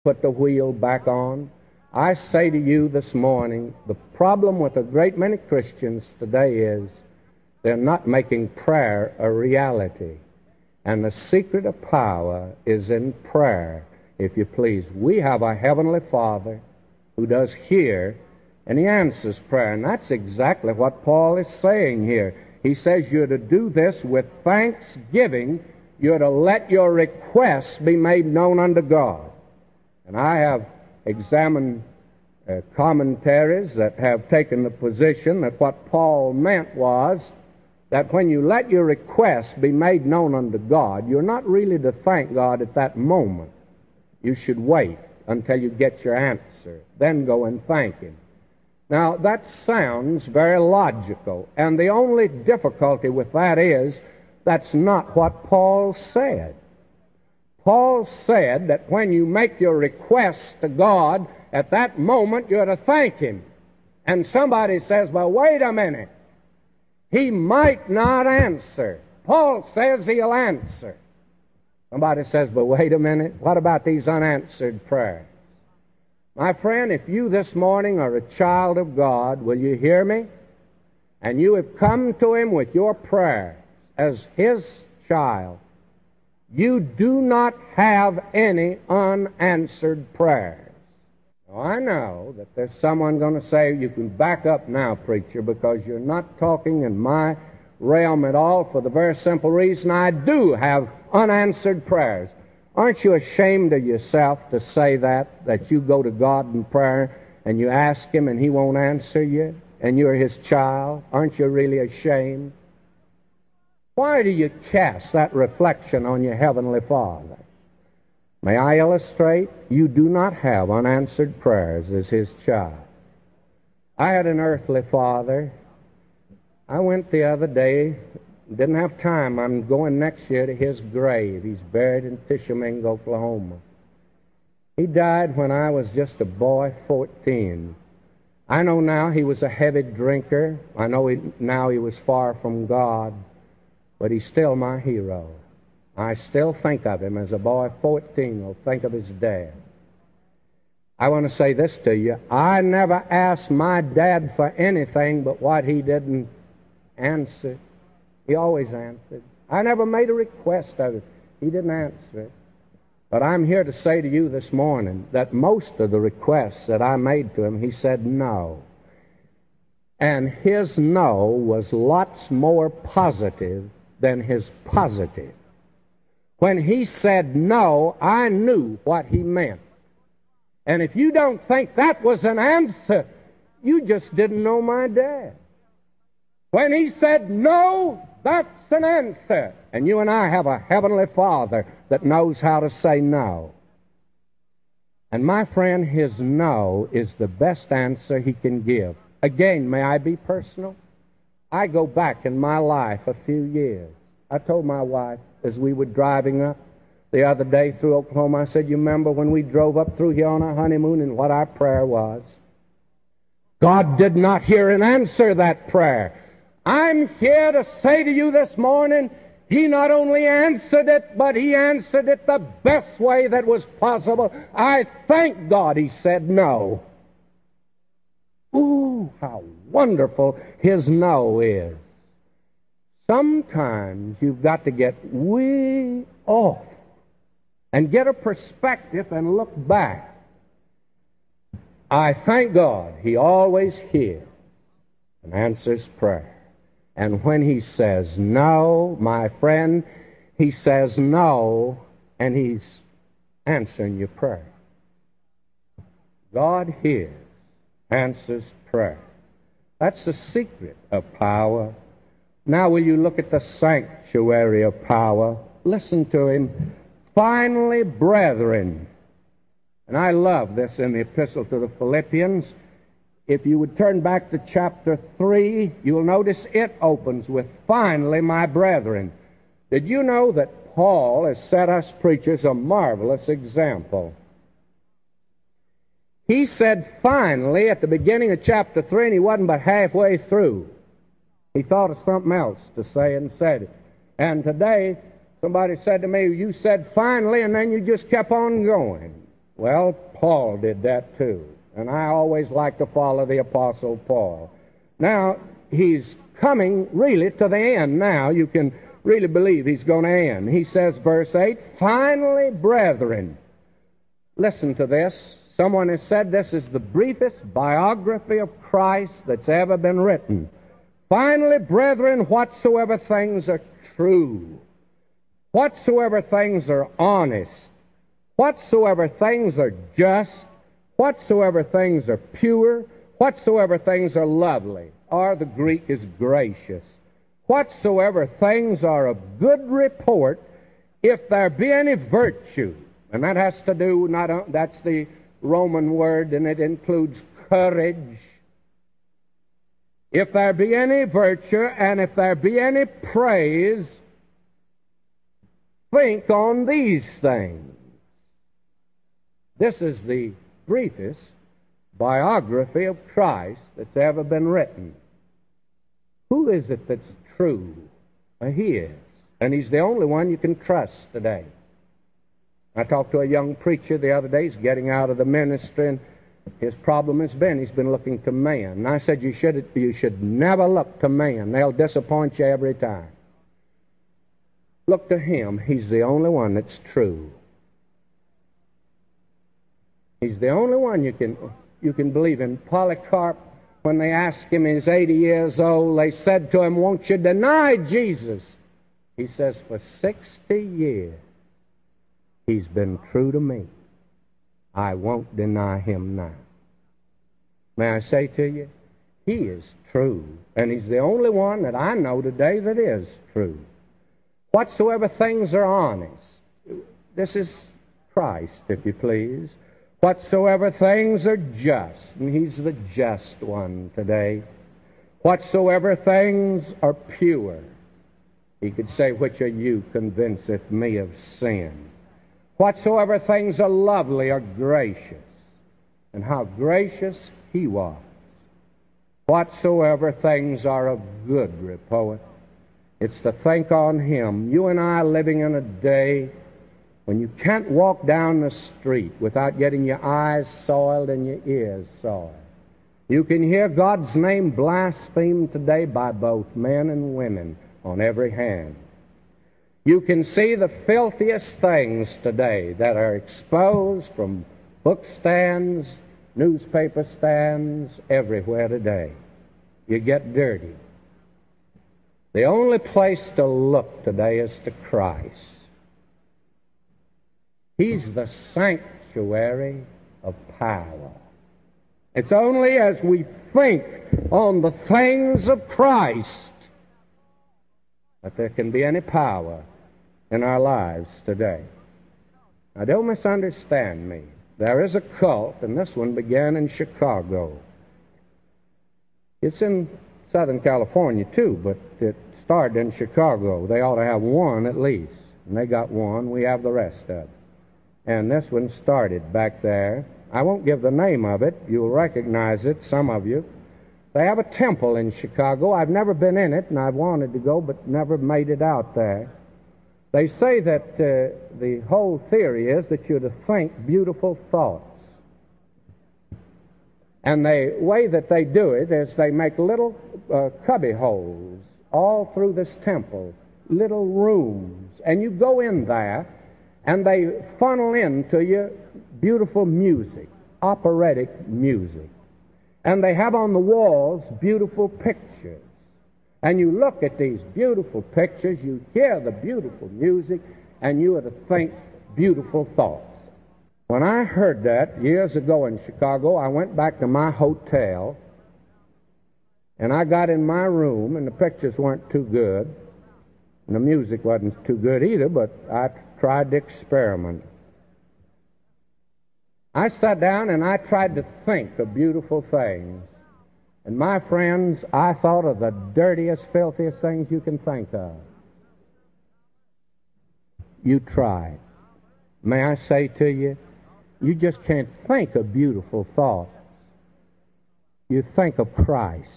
put the wheel back on. I say to you this morning, the problem with a great many Christians today is they're not making prayer a reality. And the secret of power is in prayer, if you please. We have a Heavenly Father who does hear, and He answers prayer. And that's exactly what Paul is saying here. He says you're to do this with thanksgiving. You're to let your requests be made known unto God. And I have examined commentaries that have taken the position that what Paul meant was that when you let your requests be made known unto God, you're not really to thank God at that moment. You should wait until you get your answer, then go and thank Him. Now, that sounds very logical, and the only difficulty with that is that's not what Paul said. Paul said that when you make your requests to God, at that moment you're to thank Him. And somebody says, well, wait a minute. He might not answer. Paul says He'll answer. Somebody says, but wait a minute. What about these unanswered prayers? My friend, if you this morning are a child of God, will you hear me? And you have come to Him with your prayers as His child, you do not have any unanswered prayers. Now, I know that there's someone going to say, you can back up now, preacher, because you're not talking in my realm at all, for the very simple reason I do have unanswered prayers. Aren't you ashamed of yourself to say that you go to God in prayer and you ask Him and He won't answer you, and you're His child? Aren't you really ashamed? Why do you cast that reflection on your Heavenly Father? May I illustrate? You do not have unanswered prayers as His child. I had an earthly father. I went the other day, didn't have time. I'm going next year to his grave. He's buried in Tishomingo, Oklahoma. He died when I was just a boy, 14. I know now he was a heavy drinker. I know now he was far from God. But he's still my hero. I still think of him as a boy of 14 will think of his dad. I want to say this to you. I never asked my dad for anything but what he didn't answer. He always answered. I never made a request of it. He didn't answer it. But I'm here to say to you this morning that most of the requests that I made to him, he said no. And his no was lots more positive than his positive. When he said no, I knew what he meant. And if you don't think that was an answer, you just didn't know my dad. When he said no, that's an answer. And you and I have a Heavenly Father that knows how to say no. And my friend, his no is the best answer he can give. Again, may I be personal? I go back in my life a few years. I told my wife as we were driving up the other day through Oklahoma, I said, you remember when we drove up through here on our honeymoon and what our prayer was? God did not hear and answer that prayer. I'm here to say to you this morning, He not only answered it, but He answered it the best way that was possible. I thank God He said no. Ooh, how wonderful His no is. Sometimes you've got to get way off and get a perspective and look back. I thank God He always hears and answers prayer. And when He says no, my friend, He says no, and He's answering your prayer. God hears, answers prayer. That's the secret of power. Now will you look at the sanctuary of power? Listen to him. Finally, brethren. And I love this in the epistle to the Philippians. If you would turn back to chapter 3, you'll notice it opens with, finally, my brethren. Did you know that Paul has set us preachers a marvelous example? He said finally at the beginning of chapter 3, and he wasn't but halfway through. He thought of something else to say and said it. And today, somebody said to me, you said finally, and then you just kept on going. Well, Paul did that too. And I always like to follow the Apostle Paul. Now, he's coming really to the end now. You can really believe he's going to end. He says, verse 8, finally, brethren. Listen to this. Someone has said this is the briefest biography of Christ that's ever been written. Finally, brethren, whatsoever things are true, whatsoever things are honest, whatsoever things are just, whatsoever things are pure, whatsoever things are lovely, or the Greek is gracious, whatsoever things are of good report, if there be any virtue, and that has to do, that's the Roman word, and it includes courage. If there be any virtue, and if there be any praise, think on these things. This is the briefest biography of Christ that's ever been written. Who is it that's true? He is. And he's the only one you can trust today. I talked to a young preacher the other day. He's getting out of the ministry, and his problem has been he's been looking to man. And I said, you should never look to man. They'll disappoint you every time. Look to him. He's the only one that's true. He's the only one you can believe in. Polycarp, when they asked him, he's 80 years old, they said to him, won't you deny Jesus? He says, for 60 years, he's been true to me. I won't deny him now. May I say to you, he is true, and he's the only one that I know today that is true. Whatsoever things are honest, this is Christ, if you please. Whatsoever things are just, and he's the just one today. Whatsoever things are pure, he could say, which of you convinceth me of sin? Whatsoever things are lovely or gracious, and how gracious he was. Whatsoever things are of good report, it's to think on him. You and I are living in a day when you can't walk down the street without getting your eyes soiled and your ears soiled. You can hear God's name blasphemed today by both men and women on every hand. You can see the filthiest things today that are exposed from book stands, newspaper stands, everywhere today. You get dirty. The only place to look today is to Christ. He's the sanctuary of power. It's only as we think on the things of Christ that there can be any power in our lives today. Now, don't misunderstand me. There is a cult, and this one began in Chicago. It's in Southern California, too, but it started in Chicago. They ought to have one at least. And they got one. We have the rest of it. And this one started back there. I won't give the name of it. You'll recognize it, some of you. They have a temple in Chicago. I've never been in it, and I've wanted to go, but never made it out there. They say that the whole theory is that you're to think beautiful thoughts. And the way that they do it is they make little cubby holes all through this temple, little rooms. And you go in there, and they funnel into you beautiful music, operatic music. And they have on the walls beautiful pictures. And you look at these beautiful pictures, you hear the beautiful music, and you are to think beautiful thoughts. When I heard that years ago in Chicago, I went back to my hotel, and I got in my room, and the pictures weren't too good, and the music wasn't too good either, but I tried to experiment. I sat down and I tried to think of beautiful things. And my friends, I thought of the dirtiest, filthiest things you can think of. You try it. May I say to you, you just can't think of beautiful thoughts. You think of Christ.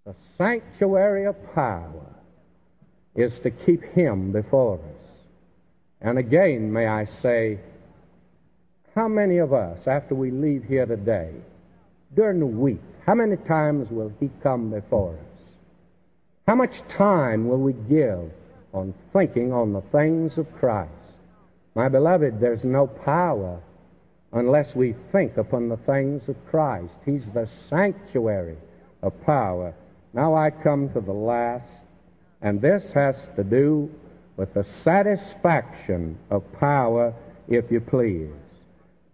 The sanctuary of power is to keep him before us. And again, may I say, how many of us, after we leave here today, during the week, how many times will He come before us? How much time will we give on thinking on the things of Christ? My beloved, there's no power unless we think upon the things of Christ. He's the sanctuary of power. Now I come to the last, and this has to do with the satisfaction of power, if you please.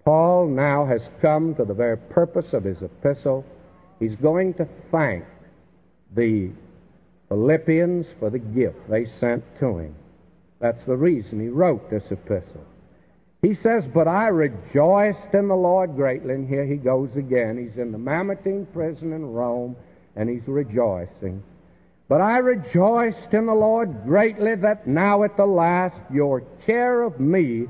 Paul now has come to the very purpose of his epistle. He's going to thank the Philippians for the gift they sent to him. That's the reason he wrote this epistle. He says, "But I rejoiced in the Lord greatly," and here he goes again. He's in the Mamertine prison in Rome, and he's rejoicing. "But I rejoiced in the Lord greatly that now at the last your care of me